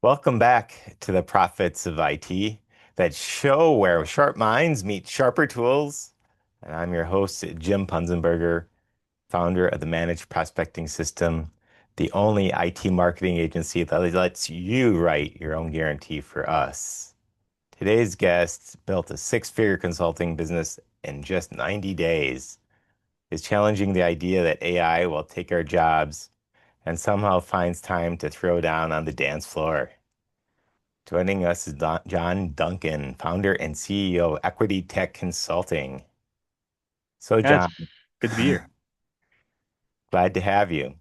Welcome back to the Profits of IT, that show where sharp minds meet sharper tools. And I'm your host, Jim Punzenberger, founder of the Managed Prospecting System, the only IT marketing agency that lets you write your own guarantee for us. Today's guest built a six-figure consulting business in just 90 days, is challenging the idea that AI will take our jobs, and somehow finds time to throw down on the dance floor. Joining us is John Duncan, founder and CEO of EquityTech Consulting. So, Yeah, it's John, good to be here. glad to have you.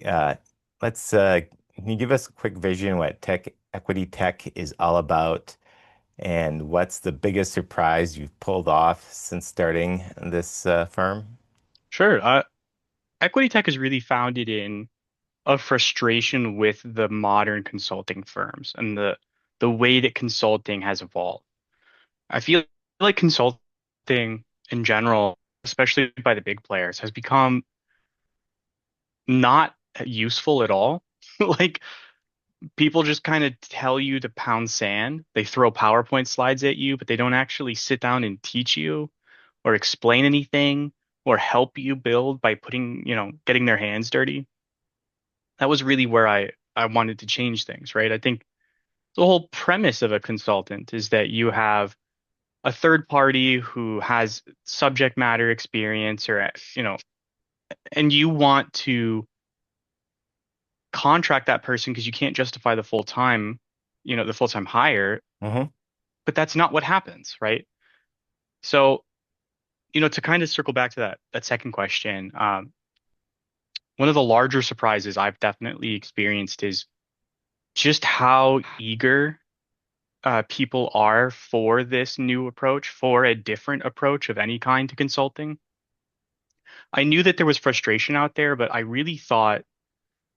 Uh, let's can you give us a quick vision what Equity Tech is all about, and what's the biggest surprise you've pulled off since starting this firm? Sure. Equity Tech is really founded in a frustration with the modern consulting firms and the way that consulting has evolved. I feel like consulting in general, especially by the big players, has become not useful at all. Like people just kind of tell you to pound sand. They throw PowerPoint slides at you, but they don't actually sit down and teach you or explain anything or help you build by getting their hands dirty. That was really where I wanted to change things, right? I think the whole premise of a consultant is that you have a third party who has subject matter experience and you want to contract that person because you can't justify the full-time hire, Hmm. but that's not what happens, right? So, to kind of circle back to that second question, one of the larger surprises I've definitely experienced is just how eager people are for this new approach, for a different approach of any kind to consulting. I knew that there was frustration out there, but I really thought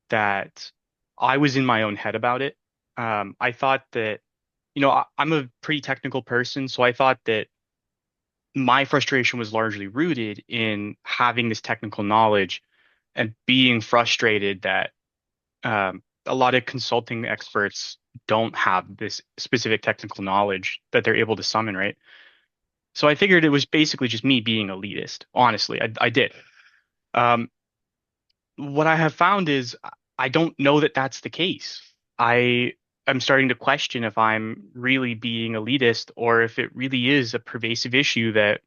that I was in my own head about it. I thought that, I'm a pretty technical person, so I thought that my frustration was largely rooted in having this technical knowledge and being frustrated that a lot of consulting experts don't have this specific technical knowledge that they're able to summon, right? So I figured it was basically just me being elitist. Honestly, I did. Um, what I have found is I don't know that that's the case. I am starting to question if I'm really being elitist or if it really is a pervasive issue that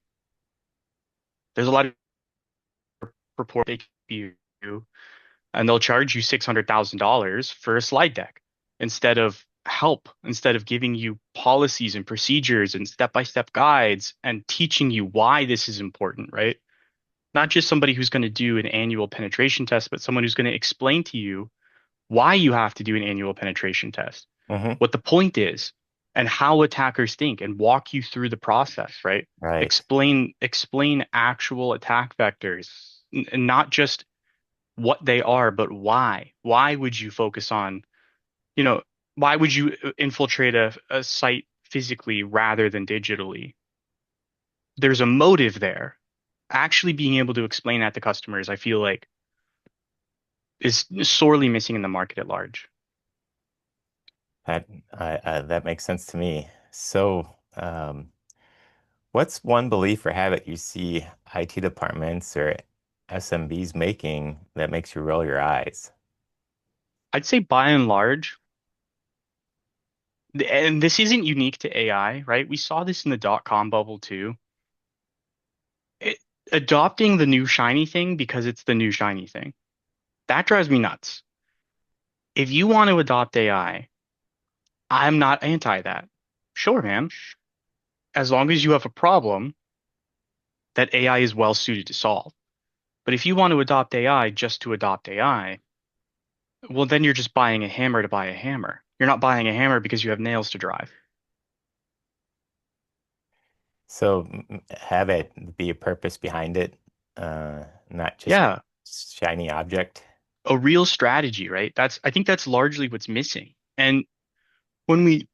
there's a lot of report they give you and they'll charge you $600,000 for a slide deck instead of giving you policies and procedures and step-by-step guides and teaching you why this is important, right? Not just somebody who's going to do an annual penetration test, but someone who's going to explain to you why you have to do an annual penetration test, Hmm. what the point is, and how attackers think, and walk you through the process, right? Right. Explain actual attack vectors, and not just what they are, but why. Why would you focus on, you know, why would you infiltrate a site physically rather than digitally? There's a motive there. Actually being able to explain that to customers, I feel like is sorely missing in the market at large. That that makes sense to me. So, what's one belief or habit you see IT departments or SMBs making that makes you roll your eyes? I'd say by and large, and this isn't unique to AI, right? We saw this in the dot-com bubble too. It, Adopting the new shiny thing because it's the new shiny thing. That drives me nuts. If you want to adopt AI, I'm not anti that. Sure, man. As long as you have a problem that AI is well suited to solve. But if you want to adopt AI just to adopt AI, well, then you're just buying a hammer to buy a hammer. You're not buying a hammer because you have nails to drive. So have it be a purpose behind it, not just Yeah, shiny object. a real strategy, right? I think that's largely what's missing. And when we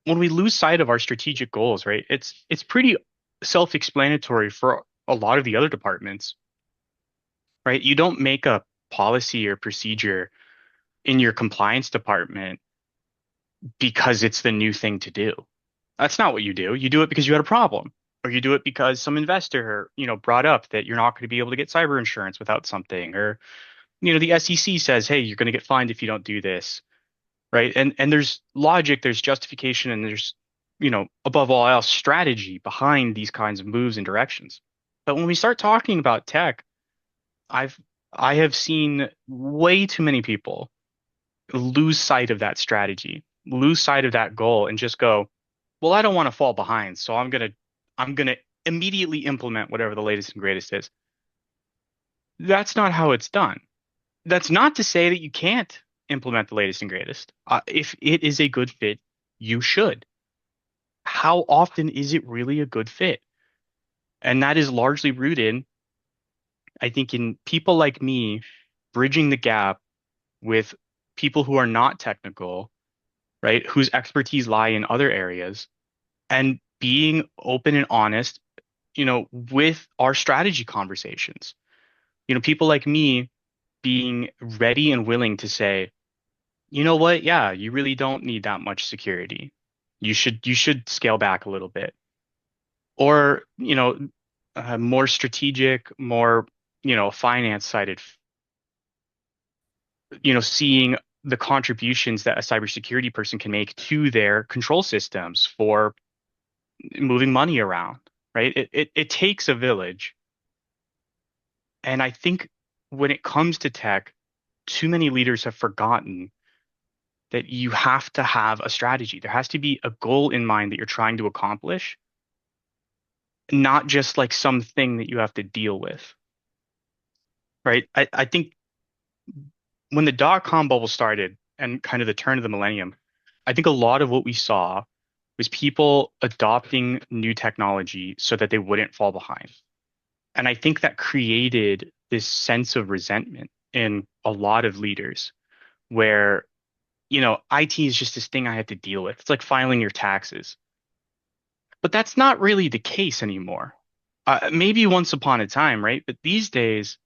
lose sight of our strategic goals, right? It's pretty self-explanatory for a lot of the other departments, right? You don't make a policy or procedure in your compliance department because it's the new thing to do. That's not what you do. You do it because you had a problem, or you do it because some investor, brought up that you're not going to be able to get cyber insurance without something, or the SEC says, hey, you're going to get fined if you don't do this, right? And there's logic, there's justification, and there's, above all else, strategy behind these kinds of moves and directions. But when we start talking about tech, I've I have seen way too many people lose sight of that strategy, lose sight of that goal, and just go, well, I don't want to fall behind, so I'm gonna immediately implement whatever the latest and greatest is. That's not how it's done. That's not to say that you can't implement the latest and greatest. If it is a good fit, you should. How often is it really a good fit? And that is largely rooted, I think, in people like me bridging the gap with people who are not technical, right? Whose expertise lie in other areas, and being open and honest, with our strategy conversations. People like me being ready and willing to say, you know what? Yeah, you really don't need that much security. You should scale back a little bit. Or, more strategic, more, finance sided, seeing the contributions that a cybersecurity person can make to their control systems for moving money around, right? It takes a village. And I think when it comes to tech, too many leaders have forgotten that you have to have a strategy. There has to be a goal in mind that you're trying to accomplish, not just like something that you have to deal with, right? I think when the dot-com bubble started and kind of the turn of the millennium, I think a lot of what we saw was people adopting new technology so that they wouldn't fall behind. And I think that created this sense of resentment in a lot of leaders where, IT is just this thing I have to deal with. It's like filing your taxes. But that's not really the case anymore. Maybe once upon a time, right? But these days,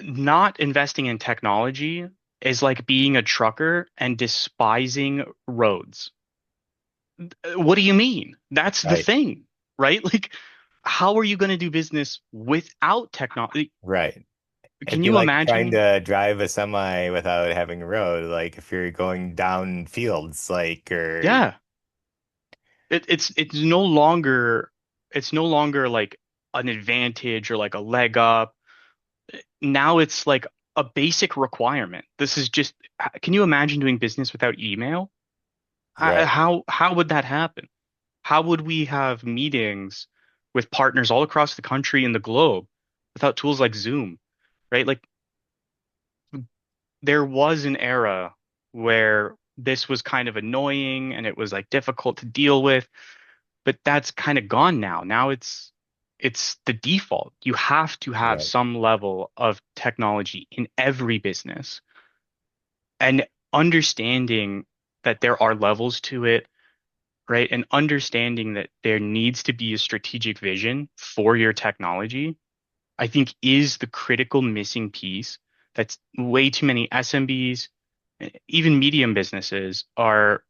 not investing in technology is like being a trucker and despising roads. What do you mean? That's the Right. thing, right? Like, how are you going to do business without technology? Right. It'd Can be you like trying imagine? to drive a semi without having a road. Like if you're going down fields, like, or Yeah, it's no longer like an advantage or like a leg up. Now it's like a basic requirement. This is just, can you imagine doing business without email? right. How would that happen? How would we have meetings with partners all across the country and the globe without tools like Zoom, right? Like there was an era where this was kind of annoying and it was like difficult to deal with, but that's kind of gone now. Now it's the default. You have to have Right. some level of technology in every business, and understanding that there are levels to it, right? And understanding that there needs to be a strategic vision for your technology, I think is the critical missing piece that's way too many SMBs, even medium businesses are,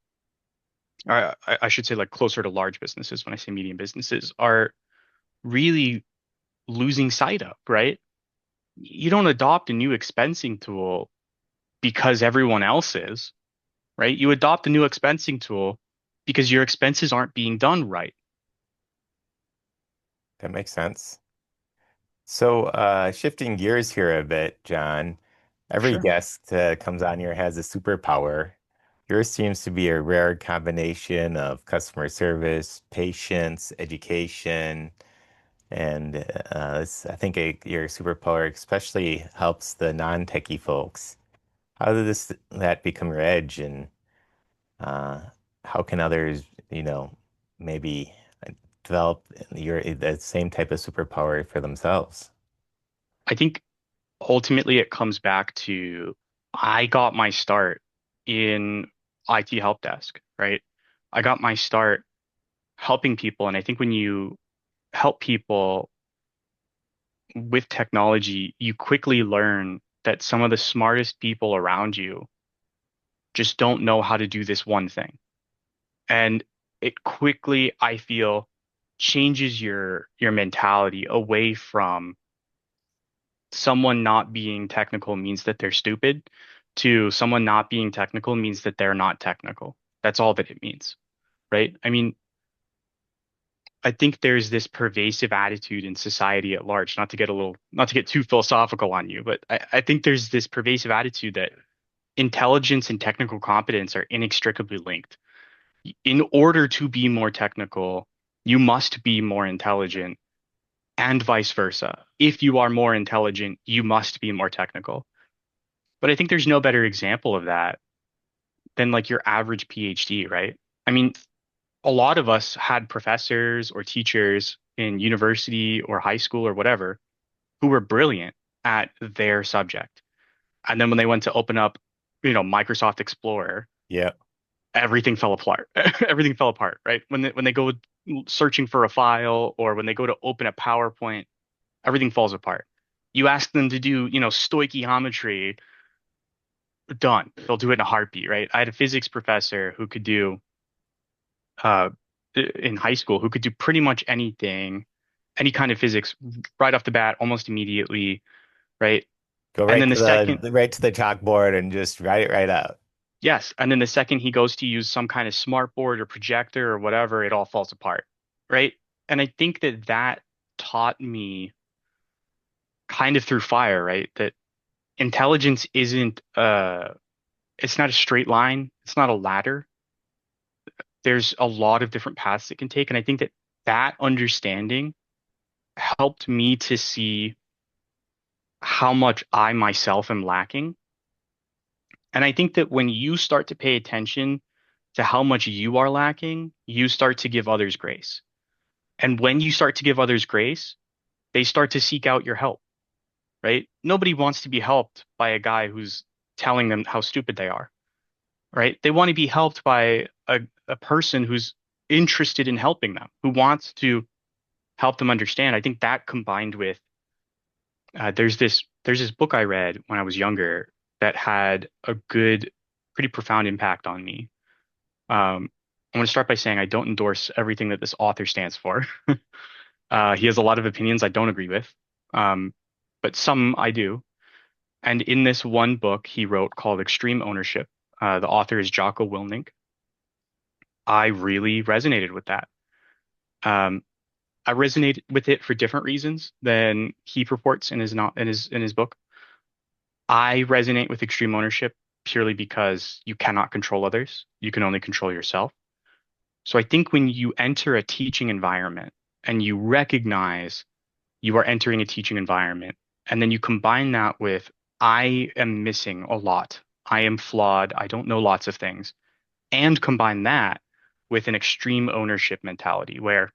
I should say like closer to large businesses when I say medium businesses are really losing sight of, right? You don't adopt a new expensing tool because everyone else is, right? You adopt a new expensing tool because your expenses aren't being done right. That makes sense. So, shifting gears here a bit, John, every Sure. guest comes on here has a superpower. Yours seems to be a rare combination of customer service, patience, education, and I think your superpower especially helps the non-techie folks. How did that become your edge, and uh, how can others, maybe develop the same type of superpower for themselves? I think ultimately it comes back to I got my start in IT help desk, right? I got my start helping people. And I think when you help people with technology, you quickly learn that some of the smartest people around you just don't know how to do this one thing. And it quickly, I feel, changes your mentality away from someone not being technical means that they're stupid to someone not being technical means that they're not technical. That's all that it means, right? I mean, I think there's this pervasive attitude in society at large, not to get too philosophical on you, but I think there's this pervasive attitude that intelligence and technical competence are inextricably linked. In order to be more technical, you must be more intelligent, and vice versa. If you are more intelligent, you must be more technical. But I think there's no better example of that than like your average PhD, right? I mean, a lot of us had professors or teachers in university or high school or whatever who were brilliant at their subject. And then when they went to open up, Microsoft Explorer, Yeah. everything fell apart. Everything fell apart, right? When they go searching for a file or when they go to open a PowerPoint, everything falls apart. You ask them to do, stoichiometry, done. They'll do it in a heartbeat, right? I had a physics professor who could do uh in high school who could do pretty much anything, any kind of physics right off the bat, almost immediately, right? Go And right then to the second, the chalkboard and just write it right out. yes, and then the second he goes to use some kind of smart board or projector or whatever, it all falls apart, right? And I think that that taught me kind of through fire, right? That intelligence isn't it's not a straight line, it's not a ladder. There's a lot of different paths it can take, and I think that that understanding helped me to see how much I myself am lacking. And I think that when you start to pay attention to how much you are lacking, you start to give others grace. And when you start to give others grace, they start to seek out your help, right? Nobody wants to be helped by a guy who's telling them how stupid they are, right? They want to be helped by a person who's interested in helping them, who wants to help them understand. I think that combined with there's this book I read when I was younger that had a good, pretty profound impact on me. I want to start by saying I don't endorse everything that this author stands for. He has a lot of opinions I don't agree with, um, but some I do. And in this one book he wrote called Extreme Ownership, the author is Jocko Willink. I really resonated with that. Um, I resonated with it for different reasons than he purports in his not in his book. I resonate with extreme ownership purely because you cannot control others. You can only control yourself. So I think when you enter a teaching environment and you recognize you are entering a teaching environment, and then you combine that with, I am missing a lot. I am flawed. I don't know lots of things. And combine that with an extreme ownership mentality where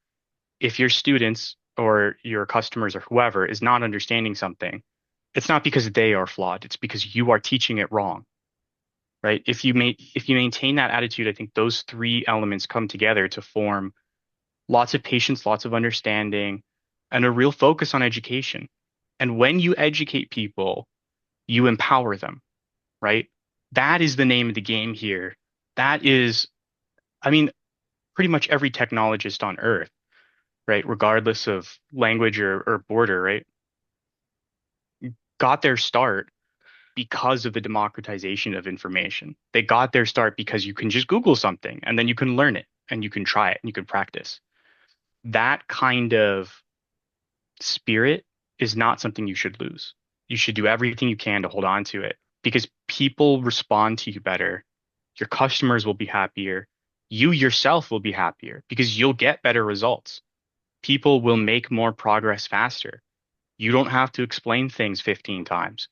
if your students or your customers or whoever is not understanding something, it's not because they are flawed. It's because you are teaching it wrong, right? If you maintain that attitude, I think those three elements come together to form lots of patience, lots of understanding, and a real focus on education. And when you educate people, you empower them, right? That is the name of the game here. That is, I mean, pretty much every technologist on earth, right, regardless of language or border, right, got their start because of the democratization of information. They got their start because you can just Google something and then you can learn it and you can try it and you can practice. That kind of spirit is not something you should lose. You should do everything you can to hold on to it because people respond to you better. Your customers will be happier. You yourself will be happier because you'll get better results. People will make more progress faster. You don't have to explain things 15 times.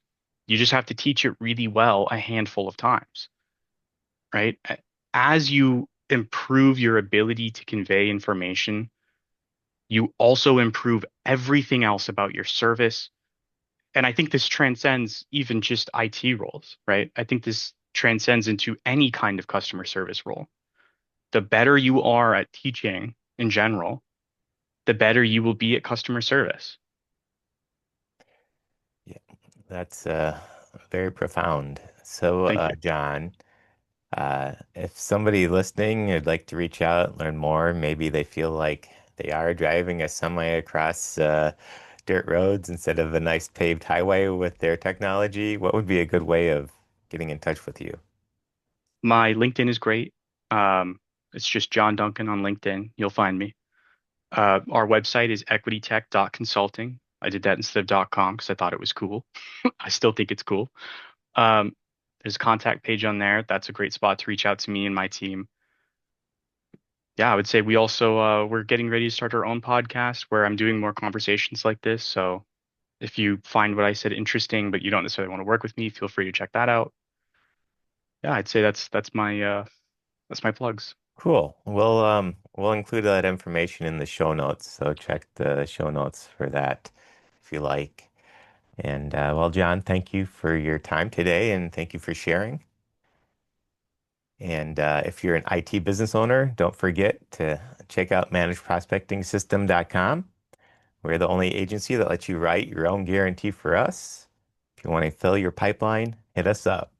You just have to teach it really well a handful of times, right? As you improve your ability to convey information, you also improve everything else about your service. And I think this transcends even just IT roles, right? I think this transcends into any kind of customer service role. The better you are at teaching in general, the better you will be at customer service. Yeah, that's very profound. So, Thank you. John, If somebody listening would like to reach out, learn more, maybe they feel like they are driving a semi across dirt roads instead of a nice paved highway with their technology, what would be a good way of getting in touch with you? My LinkedIn is great. Um, it's just John Duncan on LinkedIn. You'll find me. Our website is equitytech.consulting. I did that instead of .com because I thought it was cool. I still think it's cool. Um, there's a contact page on there. That's a great spot to reach out to me and my team. Yeah, I would say we also we're getting ready to start our own podcast where I'm doing more conversations like this. So if you find what I said interesting, but you don't necessarily want to work with me, feel free to check that out. Yeah, I'd say that's my plugs. Cool. We'll include that information in the show notes, so check the show notes for that if you like. And well, John, thank you for your time today and thank you for sharing. And if you're an IT business owner, don't forget to check out managedprospectingsystem.com. We're the only agency that lets you write your own guarantee for us. If you want to fill your pipeline, hit us up.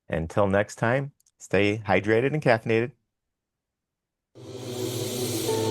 Until next time, stay hydrated and caffeinated.